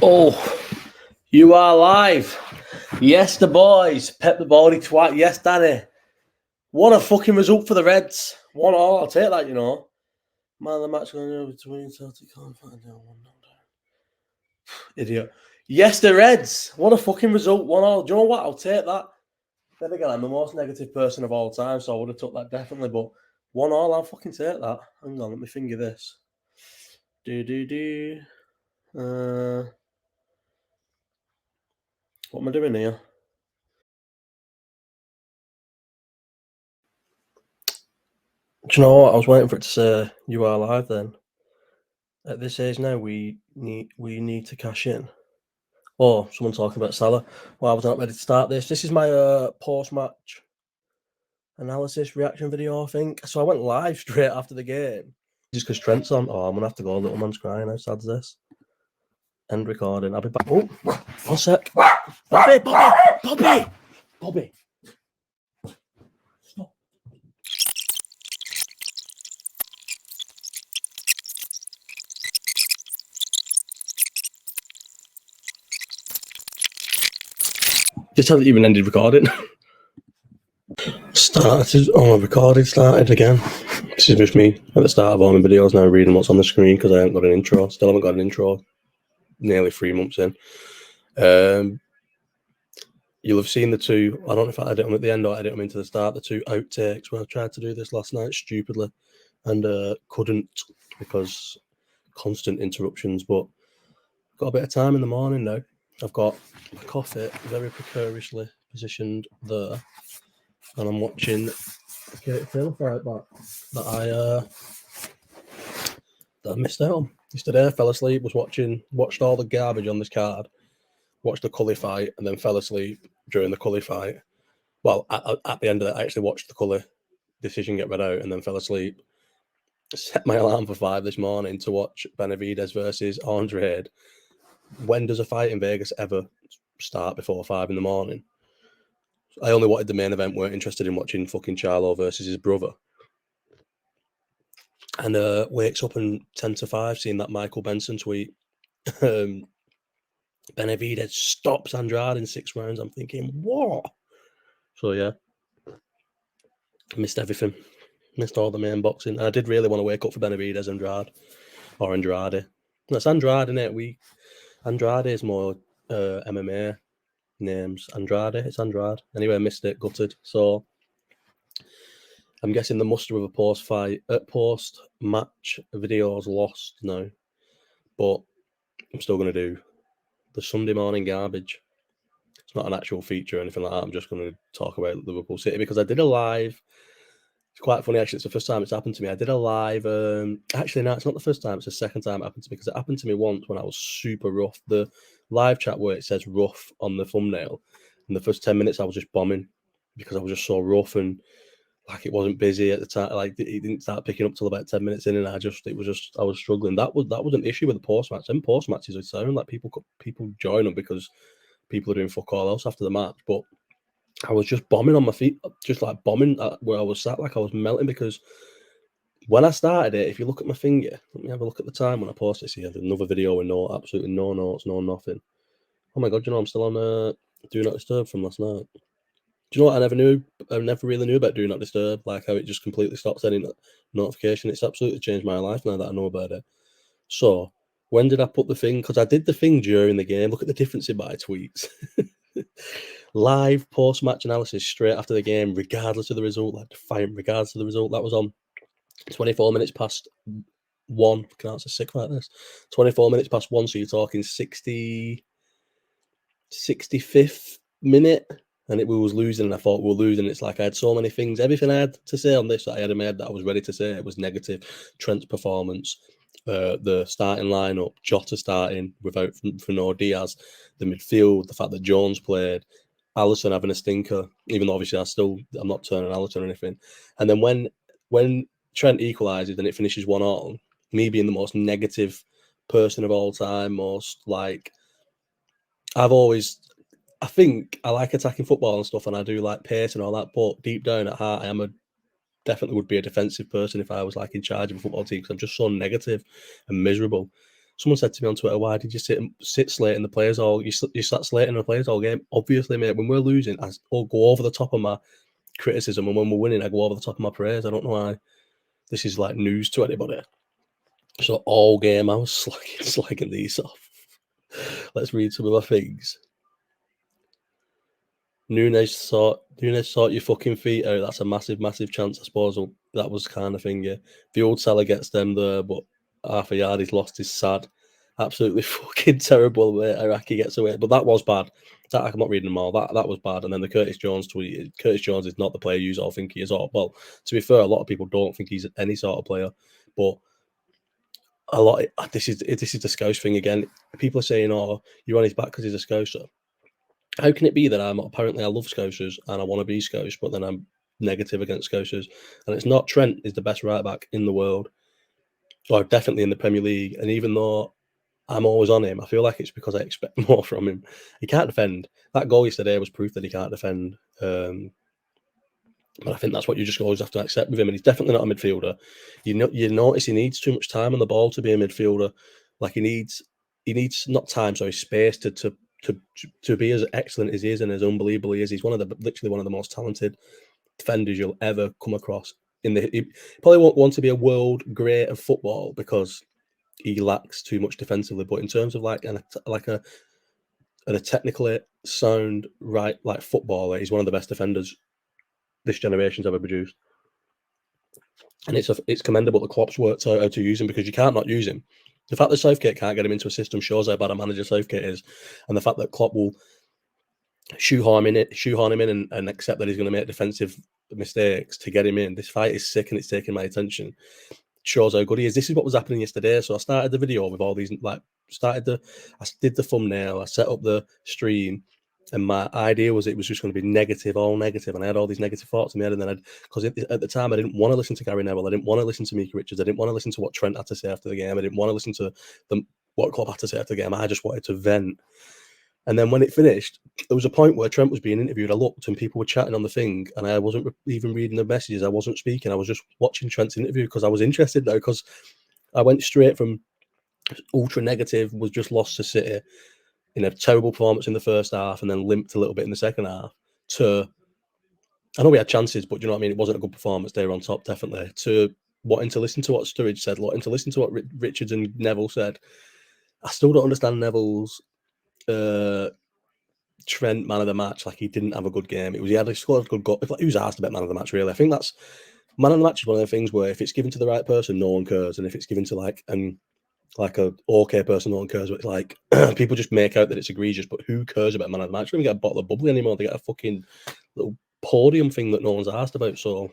Oh, you are live. Yes, the boys. Pep the baldy twat. Yes, Danny. What a fucking result for the Reds. 1-1. I'll take that, you know. Man of the match going over between Celtic. Idiot. Yes, the Reds. What a fucking result. 1-1. Do you know what? I'll take that. Then again, I'm the most negative person of all time, so I would have took that definitely. But 1-1, I'll fucking take that. Hang on, let me finger this. What am I doing here? Do you know what? I was waiting for it to say you are live then. At this age now, we need to cash in. Oh, someone talking about Salah. Well, I was not ready to start this. This is my post-match analysis reaction video, I think. So I went live straight after the game. Just because Trent's on. Oh, I'm going to have to go. Little man's crying. How sad's this? End recording. I'll be back. Oh, 1 sec. Bobby. Stop. Just haven't even ended recording. Started again. This is just me at the start of all my videos now reading what's on the screen because I haven't got an intro. Still haven't got an intro. Nearly 3 months in. You'll have seen the two. I don't know if I edit them at the end or edit them into the start. The two outtakes. Well, I tried to do this last night stupidly and couldn't because constant interruptions. But got a bit of time in the morning now. I've got my coffee very precariously positioned there, and I'm watching Katie Taylor fight back that I missed out on yesterday. Fell asleep, watched all the garbage on this card, watched the Cully fight, and then fell asleep during the Cully fight. Well, at the end of it, I actually watched the Cully decision get read out and then fell asleep. Set my alarm for 5 this morning to watch Benavidez versus Andrade. When does a fight in Vegas ever start before 5 in the morning? I only wanted the main event, weren't interested in watching fucking Charlo versus his brother. And wakes up and 10 to 5, seeing that Michael Benson tweet. Benavidez stops Andrade in 6 rounds. I'm thinking, what? So yeah, missed everything. Missed all the main boxing. And I did really want to wake up for Benavidez Andrade. That's Andrade, isn't it? Andrade is more MMA names. It's Andrade. Anyway, I missed it, gutted. So I'm guessing the muster of a post-match videos lost now. But I'm still going to do the Sunday morning garbage. It's not an actual feature or anything like that. I'm just going to talk about Liverpool City because I did a live. It's quite funny, actually. It's the first time it's happened to me. I did a live. Actually, no, it's not the first time. It's the second time it happened to me because it happened to me once when I was super rough. The live chat where it says rough on the thumbnail. In the first 10 minutes, I was just bombing because I was just so rough and like it wasn't busy at the time. Like it didn't start picking up till about 10 minutes in, and I was struggling. That was an issue with the post match. And post matches would sound like people join them because people are doing fuck all else after the match, but I was just bombing on my feet, just like bombing where I was sat, like I was melting because when I started it, if you look at my finger, let me have a look at the time when I posted this here. There's another video with absolutely no notes, no nothing. Oh my God, I'm still on Do Not Disturb from last night. Do you know what I never really knew about Do Not Disturb, like how it just completely stops any notification. It's absolutely changed my life now that I know about it. So when did I put the thing? Because I did the thing during the game. Look at the difference in my tweets. Live post-match analysis straight after the game, regardless of the result, like defiant regardless of the result. That was on 24 minutes past 1. Can't say sick like this. 24 minutes past 1, so you're talking 65th minute, and we was losing, and I thought we were losing. It's like I had so many things, everything I had to say on this that I had in my head that I was ready to say. It was negative. Trent's performance, the starting lineup, Jota starting without for Diaz, the midfield, the fact that Jones played, Alisson having a stinker, even though obviously I'm not turning Alisson or anything. And then when Trent equalises and it finishes 1-1, me being the most negative person of all time, most like I think I like attacking football and stuff, and I do like pace and all that, but deep down at heart, definitely would be a defensive person if I was like in charge of a football team because I'm just so negative and miserable. Someone said to me on Twitter, "Why did you sit slating the players all? You sat slating the players all game." Obviously, mate, when we're losing, I'll go over the top of my criticism, and when we're winning, I go over the top of my praise. I don't know why this is like news to anybody. So all game I was slagging these off. Let's read some of my things. Nunes sort your fucking feet out. That's a massive chance, I suppose. That was kind of thing, yeah. The old Salah gets them there, but half a yard he's lost is sad. Absolutely fucking terrible way Iraqi gets away. But that was bad. I'm not reading them all. That was bad. And then the Curtis Jones tweet. Curtis Jones is not the player you all think he is. Well, to be fair, a lot of people don't think he's any sort of player. But this is the Scouse thing again. People are saying, "Oh, you're on his back because he's a Scouser." How can it be that I love Scousers and I want to be Scouse, but then I'm negative against Scousers? And it's not. Trent is the best right back in the world, or definitely in the Premier League. And even though I'm always on him, I feel like it's because I expect more from him. He can't defend. That goal yesterday was proof that he can't defend. But I think that's what you just always have to accept with him. And he's definitely not a midfielder. You notice he needs too much time on the ball to be a midfielder. Like he needs not time, sorry, space to be as excellent as he is and as unbelievable he is. He's literally one of the most talented defenders you'll ever come across. He probably won't want to be a world great of football because he lacks too much defensively. But in terms of a technically sound footballer, he's one of the best defenders this generation's ever produced. And it's commendable that Klopp's worked out how to use him, because you can't not use him. The fact that Southgate can't get him into a system shows how bad a manager Southgate is, and the fact that Klopp will shoehorn him in and accept that he's going to make defensive mistakes to get him in. This fight is sick and it's taking my attention. Shows how good he is. This is what was happening yesterday. So I started the video with all these, I did the thumbnail, I set up the stream, and my idea was it was just going to be all negative, and I had all these negative thoughts in my head. And then because at the time I didn't want to listen to Gary Neville, I didn't want to listen to Mika Richards, I didn't want to listen to what Trent had to say after the game, I didn't want to listen to what Klopp had to say after the game. I just wanted to vent. And then when it finished, there was a point where Trent was being interviewed. I looked and people were chatting on the thing, and I wasn't even reading the messages. I wasn't speaking. I was just watching Trent's interview because I was interested now, because I went straight from ultra negative, was just lost to City in a terrible performance in the first half and then limped a little bit in the second half, to, I know we had chances, but you know what I mean? It wasn't a good performance. They were on top, definitely, to wanting to listen to what Sturridge said, wanting to listen to what Richards and Neville said. I still don't understand Neville's Trent man of the match. Like, he didn't have a good game. He had scored a good goal. He was asked about man of the match, really. I think that's man of the match is one of the things where if it's given to the right person, no one cares, and if it's given to like a okay person, no one cares. But it's like people just make out that it's egregious, but who cares about man of the match? They don't even get a bottle of bubbly anymore. They get a fucking little podium thing that no one's asked about. So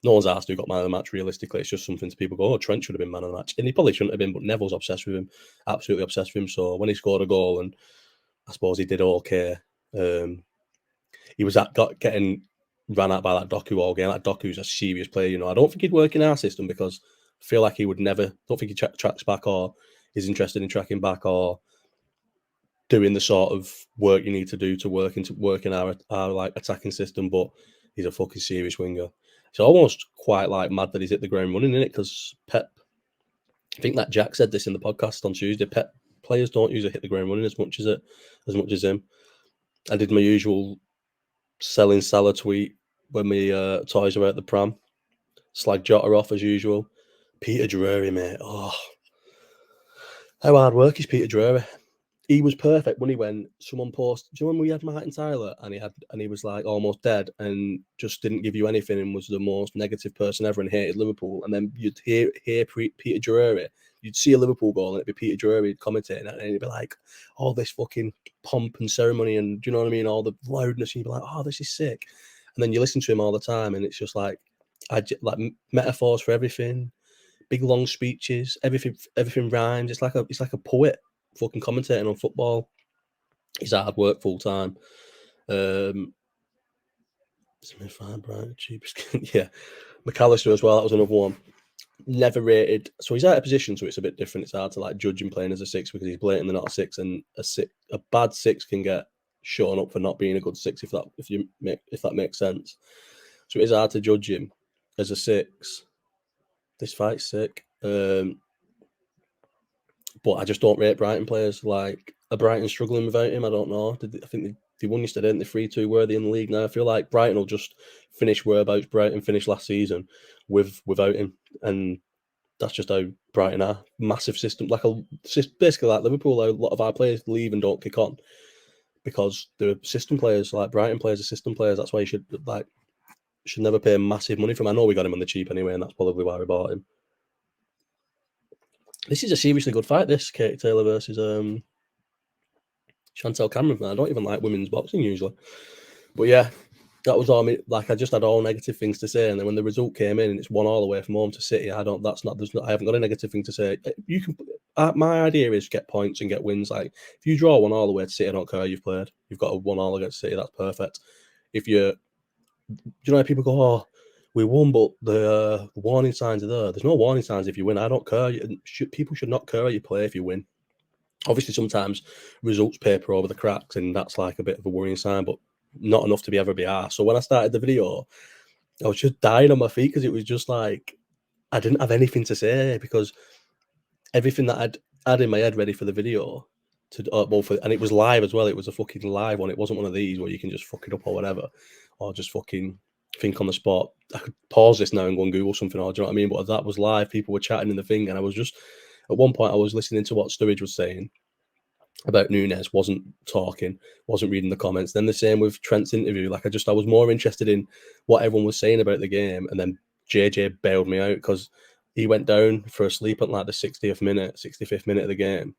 no one's asked who got man of the match. Realistically, it's just something to people go, "Oh, Trent should have been man of the match," and he probably shouldn't have been. But Neville's obsessed with him, absolutely obsessed with him. So when he scored a goal, and I suppose he did okay. He was getting ran out by that Doku all game. Like, Doku's a serious player, you know. I don't think he'd work in our system because I feel like he would never. Don't think he tracks back or is interested in tracking back or doing the sort of work you need to do to work in our like attacking system. But he's a fucking serious winger. It's almost quite like mad that he's hit the ground running in it, because Pep. I think that Jack said this in the podcast on Tuesday. Pep players don't usually hit the ground running as much as him. I did my usual selling Salah tweet when we toys were at the pram. Slag Jota off as usual. Peter Drury, mate. Oh, how hard work is Peter Drury? He was perfect when someone posted. Do you know when we had Martin Tyler and he was like almost dead and just didn't give you anything and was the most negative person ever and hated Liverpool? And then you'd hear Peter Drury. You'd see a Liverpool goal and it'd be Peter Drury commentating, and he'd be like, all this fucking pomp and ceremony and, do you know what I mean? All the loudness, and you'd be like, oh, this is sick. And then you listen to him all the time, and it's just like, like metaphors for everything, big long speeches, everything rhymes. It's like a poet fucking commentating on football. He's hard work full time. Smith, Bright, yeah, McAllister as well. That was another one. Never rated. So he's out of position, so it's a bit different. It's hard to like judge him playing as a six because he's blatantly not a six, and a bad six can get shown up for not being a good six if that makes sense. So it is hard to judge him as a six. This fight's sick. But I just don't rate Brighton players. Like, are Brighton struggling without him? I don't know. I think they won yesterday, didn't they? 3-2 were they in the league now? I feel like Brighton will just finish whereabouts Brighton finished last season without him. And that's just how Brighton are. Massive system, basically like Liverpool. A lot of our players leave and don't kick on because they're system players. Like Brighton players are system players. That's why you should never pay massive money for him. I know we got him on the cheap anyway, and that's probably why we bought him. This is a seriously good fight. This Katie Taylor versus Chantel Cameron. I don't even like women's boxing usually, but yeah, that was all me. Like I just had all negative things to say, and then when the result came in and it's 1-1 away from home to City, I haven't got a negative thing to say. You can. My idea is get points and get wins. Like if you draw 1-1 away to City, I don't care how you've played. You've got a 1-1 against City. That's perfect. If you know how people go, oh, we won, but the warning signs are there. There's no warning signs if you win. I don't care. People should not care how you play if you win. Obviously, sometimes results paper over the cracks, and that's like a bit of a worrying sign, but not enough to ever be asked. So when I started the video, I was just dying on my feet because it was just like I didn't have anything to say because everything that I'd had in my head ready for the video and it was live as well. It was a fucking live one. It wasn't one of these where you can just fuck it up or whatever, or just fucking think on the spot. I could pause this now and go and Google something, or do you know what I mean? But that was live. People were chatting in the thing, and I was just at one point I was listening to what Sturridge was saying about Nunes, wasn't talking, wasn't reading the comments. Then the same with Trent's interview. Like I was more interested in what everyone was saying about the game, and then JJ bailed me out because he went down for a sleep at like the 65th minute of the game.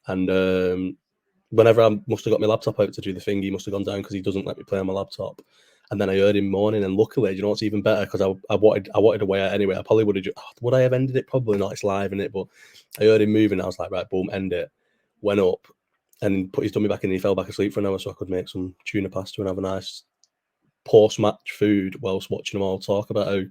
And whenever I must have got my laptop out to do the thing, he must have gone down because he doesn't let me play on my laptop. And then I heard him moaning, and luckily, you know what's even better? Because I wanted to weigh out anyway. I probably would I have ended it? Probably not. It's live in it, but I heard him moving. I was like, right, boom, end it. Went up and put his dummy back in. And he fell back asleep for an hour, so I could make some tuna pasta and have a nice post-match food whilst watching them all talk about how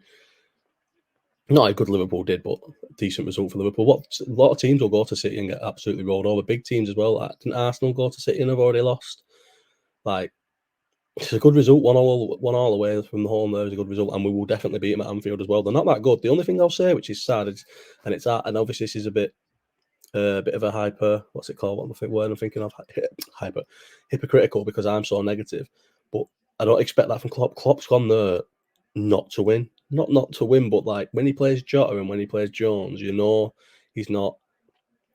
not how good Liverpool did, but a decent result for Liverpool. A lot of teams will go to City and get absolutely rolled over. Big teams as well. Didn't Arsenal go to City and have already lost? Like, it's a good result. 1-1 away from the home there is a good result, and we will definitely beat them at Anfield as well. They're not that good. The only thing I'll say, which is sad, and obviously this is a bit of a hyper. What's it called? What word I'm thinking of? Hypocritical because I'm so negative. But I don't expect that from Klopp. Klopp's gone there not to win, not to win, but like when he plays Jota and when he plays Jones, you know, he's not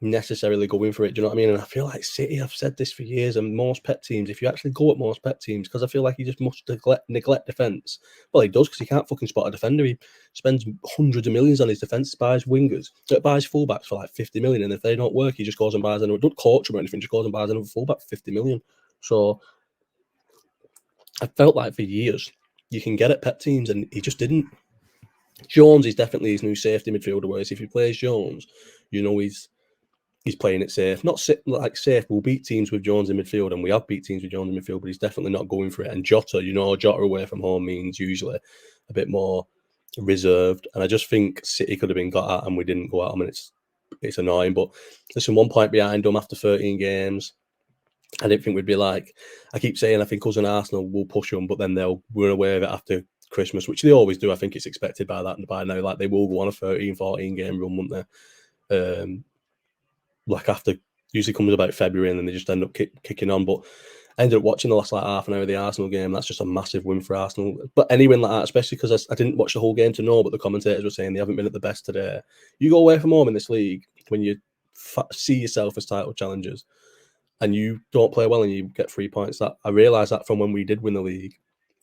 necessarily going for it. Do you know what I mean? And I feel like City, I've said this for years, and most pet teams, if you actually go at most pet teams, because I feel like he just must neglect defence. Well, he does because he can't fucking spot a defender. He spends hundreds of millions on his defence, buys wingers, buys fullbacks for like 50 million, and if they don't work, he just goes and buys another. Don't coach them or anything, just goes and buys another fullback for 50 million. So I felt like for years you can get at pet teams, and he just didn't. Jones is definitely his new safety midfielder, whereas if he plays Jones, you know he's playing it safe. Not safe. We'll beat teams with Jones in midfield, and we have beat teams with Jones in midfield, but he's definitely not going for it. And Jota away from home means usually a bit more reserved. And I just think City could have been got at, and we didn't go at them, and it's annoying. But listen, 1 point behind them after 13 games. I didn't think we'd be like, I keep saying, I think us and Arsenal will push them, but then they'll run away with it after Christmas, which they always do. I think it's expected by now. Like they will go on a 13, 14 game run, won't they? Like after, usually comes about February, and then they just end up kicking on. But I ended up watching the last like half an hour of the Arsenal game. That's just a massive win for Arsenal. But any win like that, especially because I didn't watch the whole game to know, but the commentators were saying they haven't been at the best today. You go away from home in this league when you see yourself as title challengers, and you don't play well and you get 3 points. That I realised that from when we did win the league,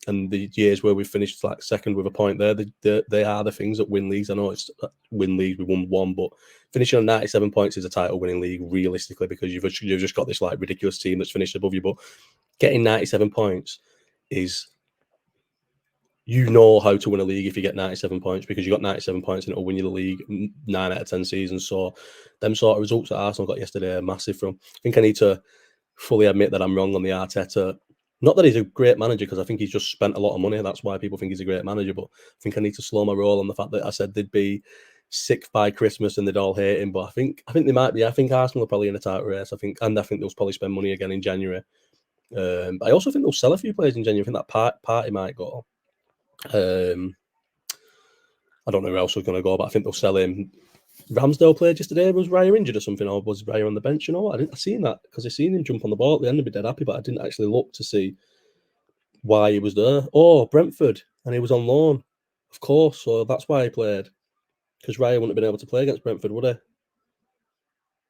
and the years where we finished like second with a point there, they are the things that win leagues. I know it's win leagues, we won one, but finishing on 97 points is a title winning league realistically, because you've just got this like ridiculous team that's finished above you. But getting 97 points is, you know how to win a league if you get 97 points, because you got 97 points and it'll win you the league 9 out of 10 seasons. So them sort of results that Arsenal got yesterday are massive from. I think I need to fully admit that I'm wrong on the Arteta. Not that he's a great manager, because I think he's just spent a lot of money. That's why people think he's a great manager. But I think I need to slow my roll on the fact that I said they'd be sick by Christmas and they'd all hate him. But I think they might be. I think Arsenal are probably in a title race. I think they'll probably spend money again in January. But I also think they'll sell a few players in January. I think that party might go. I don't know who else was going to go, but I think they'll sell him. Ramsdale played yesterday. Was Raya injured or something, or was Raya on the bench? You know what? I seen that because I seen him jump on the ball at the end and be dead happy, but I didn't actually look to see why he was there. Oh, Brentford, and he was on loan, of course. So that's why he played, because Raya wouldn't have been able to play against Brentford, would he?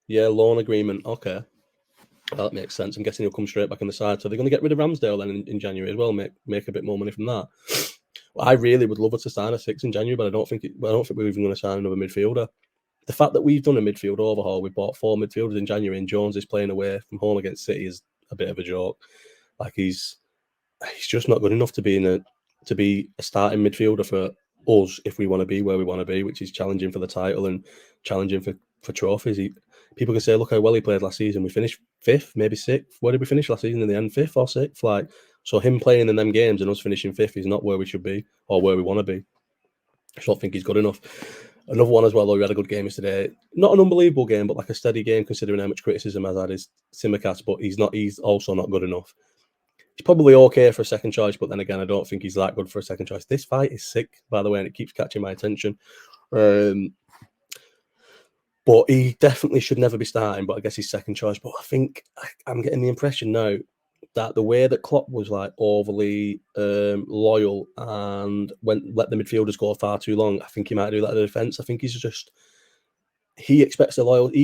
Yeah, loan agreement. Okay, well, that makes sense. I'm guessing he'll come straight back in the side. So they're going to get rid of Ramsdale then in January as well, make a bit more money from that. Well, I really would love us to sign a 6 in January, but I don't think we're even going to sign another midfielder. The fact that we've done a midfield overhaul, we bought 4 midfielders in January, and Jones is playing away from home against City is a bit of a joke. Like he's just not good enough to be a starting midfielder for us if we want to be where we want to be, which is challenging for the title and challenging for trophies. People can say, look how well he played last season. We finished 5th, maybe 6th. Where did we finish last season in the end? 5th or 6th? Like, so him playing in them games and us finishing 5th is not where we should be or where we want to be. I just don't think he's good enough. Another one as well, though, we had a good game yesterday. Not an unbelievable game, but like a steady game considering how much criticism has had is Simicast, but he's also not good enough. He's probably okay for a second choice, but then again, I don't think he's that good for a second choice. This fight is sick, by the way, and it keeps catching my attention. But he definitely should never be starting, but I guess he's second choice. But I think I'm getting the impression now that the way that Klopp was like overly loyal and let the midfielders go far too long, I think he might do that in the defence. I think he expects he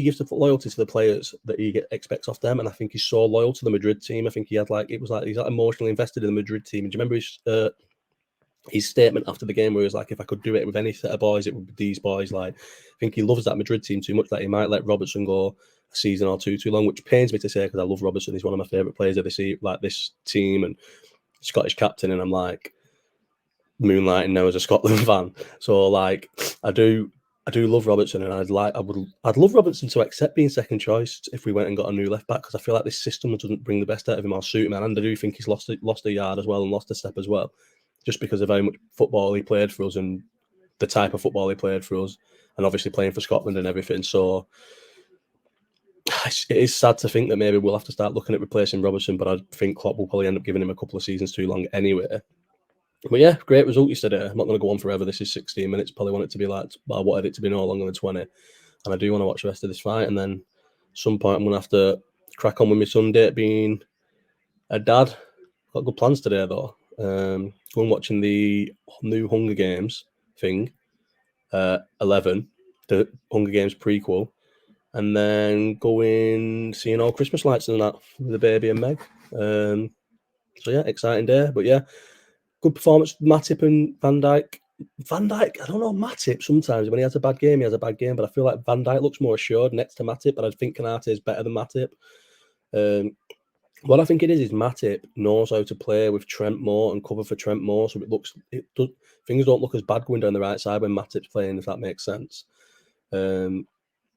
gives the loyalty to the players that he expects off them, and I think he's so loyal to the Madrid team. I think he's emotionally invested in the Madrid team. And do you remember his statement after the game where he was like, if I could do it with any set of boys, it would be these boys. Like, I think he loves that Madrid team too much that he might let Robertson go a season or two too long, which pains me to say because I love Robertson. He's one of my favourite players of this team and Scottish captain, and I'm like moonlighting now as a Scotland fan. So like I do love Robertson, and I'd love Robertson to accept being second choice if we went and got a new left back, because I feel like this system doesn't bring the best out of him or suit him, and I do think he's lost a yard as well and lost a step as well, just because of how much football he played for us and the type of football he played for us, and obviously playing for Scotland and everything. So it is sad to think that maybe we'll have to start looking at replacing Robertson, but I think Klopp will probably end up giving him a couple of seasons too long anyway. But yeah, great result yesterday. I'm not going to go on forever. This is 16 minutes. Probably want it to be like, I wanted it to be no longer than 20. And I do want to watch the rest of this fight. And then at some point, I'm going to have to crack on with my Sunday being a dad. Got good plans today, though. Going watching the new Hunger Games thing, 11, the Hunger Games prequel. And then seeing all Christmas lights and that with the baby and Meg. So yeah, exciting day. But yeah, good performance. Matip and Van Dijk. I don't know, Matip sometimes when he has a bad game, he has a bad game, but I feel like Van Dijk looks more assured next to Matip, but I think Kanate is better than Matip. What I think it is Matip knows how to play with Trent more and cover for Trent more, so things don't look as bad going down the right side when Matip's playing, if that makes sense.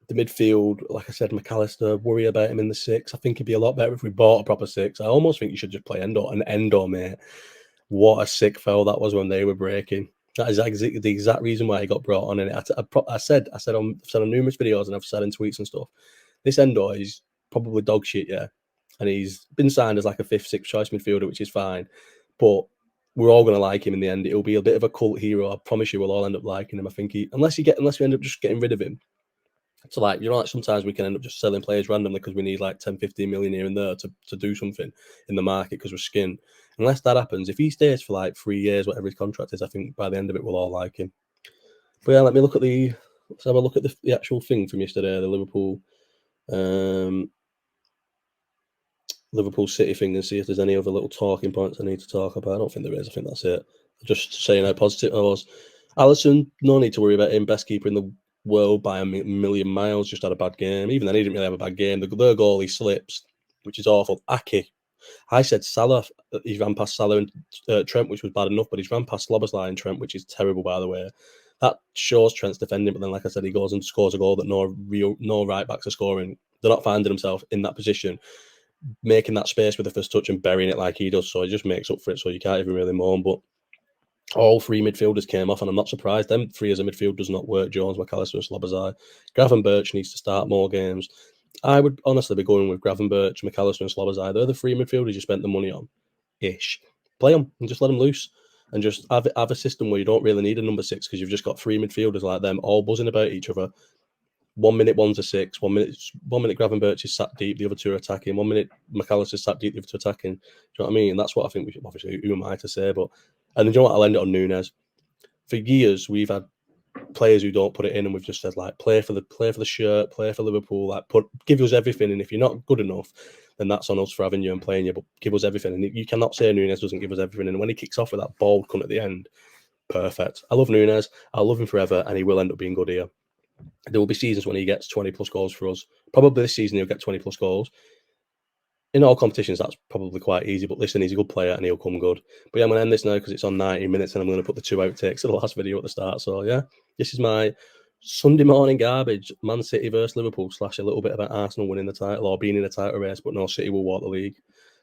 The midfield, like I said, McAllister, worry about him in the 6. I think he'd be a lot better if we bought a proper 6. I almost think you should just play Endo, mate. What a sick foul that was when they were breaking. That is the exact reason why he got brought on. And I said on numerous videos, and I've said in tweets and stuff, this Endo is probably dog shit, yeah. And he's been signed as like a 5th, 6th choice midfielder, which is fine. But we're all going to like him in the end. It'll be a bit of a cult hero. I promise you, we'll all end up liking him. I think unless we end up just getting rid of him. So like, like sometimes we can end up just selling players randomly because we need like 10, 15 million here and there to do something in the market because we're skint. Unless that happens, if he stays for like 3 years, whatever his contract is, I think by the end of it, we'll all like him. But yeah, let's have a look at the actual thing from yesterday, the Liverpool City thing, and see if there's any other little talking points I need to talk about. I don't think there is. I think that's it. Just saying how positive I was. Alisson, no need to worry about him. Best keeper in the world by a million miles. Just had a bad game. Even then, he didn't really have a bad game. Their goal, he slips, which is awful. Aki. I said Salah. He ran past Salah and Trent, which was bad enough, but he's ran past Szoboszlai and Trent, which is terrible, by the way. That shows Trent's defending, but then, like I said, he goes and scores a goal that no right backs are scoring. They're not finding himself in that position, making that space with the first touch and burying it like he does. So he just makes up for it. So you can't even really moan. But all 3 midfielders came off, and I'm not surprised. Them 3 as a midfield does not work. Jones, McAllister, and Szoboszlai. Gravenberch needs to start more games. I would honestly be going with Gravenberch, McAllister, and Szoboszlai. They're the 3 midfielders you spent the money on. Play them and just let them loose. And just have a system where you don't really need a number 6 because you've just got 3 midfielders like them all buzzing about each other. 1 minute one's a 6, 1 minute Gravenberch is sat deep, the other two are attacking. 1 minute McAllister's sat deep, the other two attacking. Do you know what I mean? That's what I think we should. Obviously, who am I to say? But and then, you know what? I'll end it on Nunes. For years, we've had players who don't put it in, and we've just said like, play for the shirt, play for Liverpool, like give us everything. And if you're not good enough, then that's on us for having you and playing you. But give us everything, and you cannot say Nunes doesn't give us everything. And when he kicks off with that bald cunt at the end, perfect. I love Nunes. I'll love him forever, and he will end up being good here. There will be seasons when he gets 20 plus goals for us. Probably this season he'll get 20 plus goals. In all competitions, that's probably quite easy. But listen, he's a good player and he'll come good. But yeah, I'm going to end this now because it's on 90 minutes and I'm going to put the 2 outtakes of the last video at the start. So yeah, this is my Sunday morning garbage. Man City versus Liverpool / a little bit about Arsenal winning the title or being in a title race, but no, City will walk the league.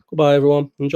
Goodbye, everyone. Enjoy.